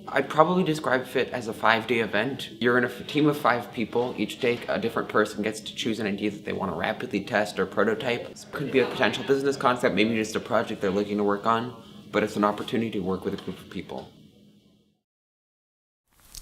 I'd probably describe Fit as a 5-day event. You're in a team of 5 people. Each day, a different person gets to choose an idea that they want to rapidly test or prototype. It could be a potential business concept, maybe just a project they're looking to work on, but it's an opportunity to work with a group of people.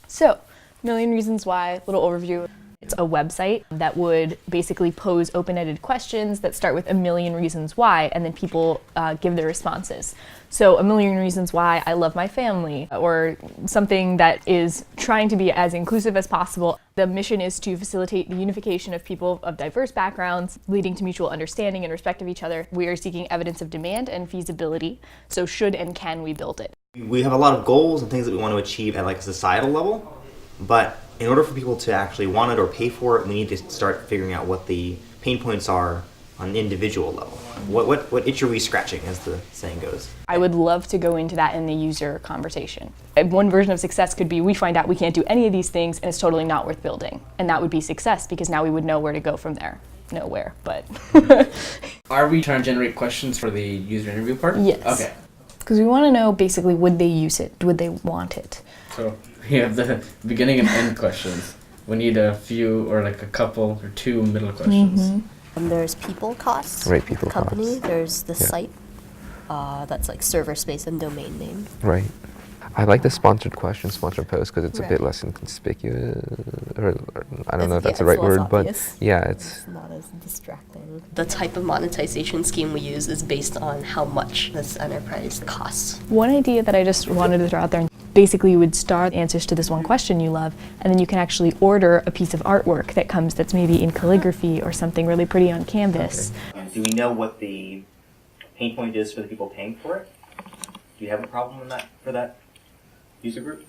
So, Million Reasons Why, little overview. It's a website that would basically pose open-ended questions that start with a million reasons why, and then people give their responses. So, a million reasons why I love my family, or something that is trying to be as inclusive as possible. The mission is to facilitate the unification of people of diverse backgrounds, leading to mutual understanding and respect of each other. We are seeking evidence of demand and feasibility. So, should and can we build it? We have a lot of goals and things that we want to achieve at like a societal level, but in order for people to actually want it or pay for it, we need to start figuring out what the pain points are on an individual level. What itch are we scratching, as the saying goes? I would love to go into that in the user conversation. One version of success could be we find out we can't do any of these things and it's totally not worth building. And that would be success because now we would know where to go from there. Nowhere, but. Are we trying to generate questions for the user interview part? Yes. Okay. Because we want to know basically, would they use it? Would they want it? So we have the beginning and end questions. We need a few or like a couple or 2 middle questions. Mm-hmm. There's people costs. Right, people company. costs. There's the site. That's like server space and domain name. Right. I like the sponsored question, sponsored post, because it's a bit Right. less inconspicuous, or I don't know if Yeah, that's the right it's less word, but obvious. yeah, it's Not as distracting. The type of monetization scheme we use is based on how much this enterprise costs. One idea that I just wanted to throw out there, basically you would start answers to this one question you love, and then you can actually order a piece of artwork that comes that's maybe in calligraphy or something really pretty on canvas. Okay. Do we know what the pain point is for the people paying for it? Do you have a problem with that for that user group?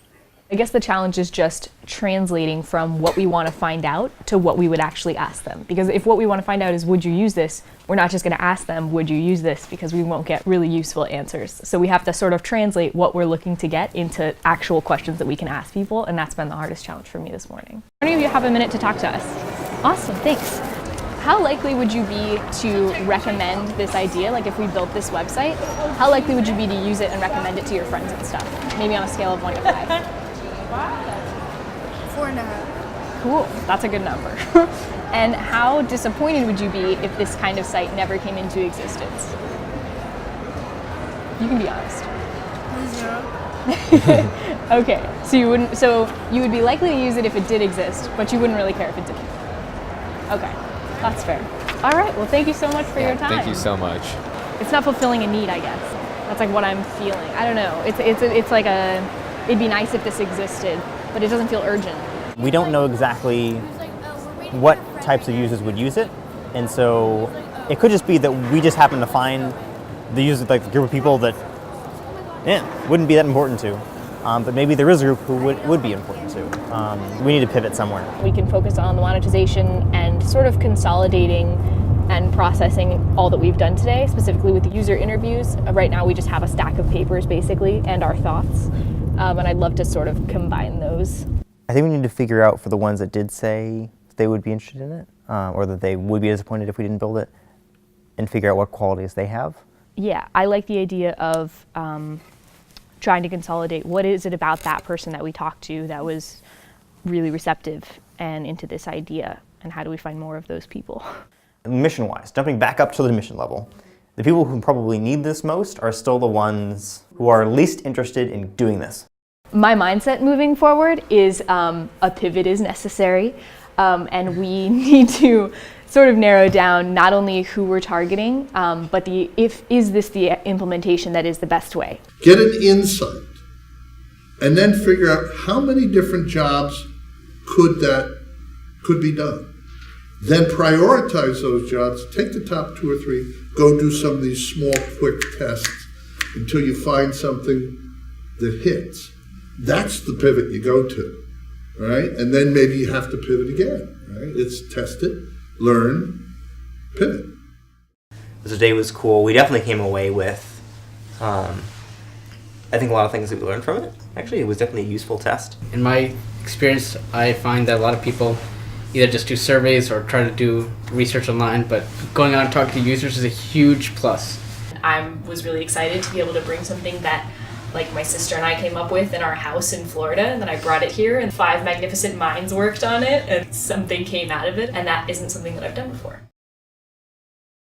I guess the challenge is just translating from what we want to find out to what we would actually ask them. Because if what we want to find out is, would you use this? We're not just going to ask them, would you use this? Because we won't get really useful answers. So we have to sort of translate what we're looking to get into actual questions that we can ask people, and that's been the hardest challenge for me this morning. How many of you have a minute to talk to us? Awesome, thanks. How likely would you be to recommend this idea? Like if we built this website, how likely would you be to use it and recommend it to your friends and stuff? Maybe on a scale of 1 to 5. 4.5. Cool, that's a good number. And how disappointed would you be if this kind of site never came into existence? You can be honest. 0. Okay, so you would be likely to use it if it did exist, but you wouldn't really care if it didn't. Okay, that's fair. All right, well thank you so much for your time. Thank you so much. It's not fulfilling a need, I guess. That's like what I'm feeling. I don't know. It's like it'd be nice if this existed, but it doesn't feel urgent. We don't know exactly what types of users would use it, and so it could just be that we just happen to find the user, like the group of people that wouldn't be that important to. But maybe there is a group who would be important to. We need to pivot somewhere. We can focus on the monetization and sort of consolidating and processing all that we've done today, specifically with the user interviews. Right now we just have a stack of papers basically and our thoughts, and I'd love to sort of combine those. I think we need to figure out for the ones that did say they would be interested in it, or that they would be disappointed if we didn't build it, and figure out what qualities they have. Yeah, I like the idea of trying to consolidate what is it about that person that we talked to that was really receptive and into this idea, and how do we find more of those people? Mission-wise, jumping back up to the mission level, the people who probably need this most are still the ones who are least interested in doing this. My mindset moving forward is a pivot is necessary, and we need to sort of narrow down not only who we're targeting, but is this the implementation that is the best way? Get an insight, and then figure out how many different jobs could be done. Then prioritize those jobs, take the top 2 or 3, go do some of these small, quick tests until you find something that hits. That's the pivot you go to, right? And then maybe you have to pivot again, right? It's test it, learn, pivot. So today was cool. We definitely came away with, I think, a lot of things that we learned from it. Actually, it was definitely a useful test. In my experience, I find that a lot of people either just do surveys or try to do research online, but going out and talking to users is a huge plus. I was really excited to be able to bring something that like my sister and I came up with in our house in Florida, and then I brought it here and 5 magnificent minds worked on it and something came out of it, and that isn't something that I've done before.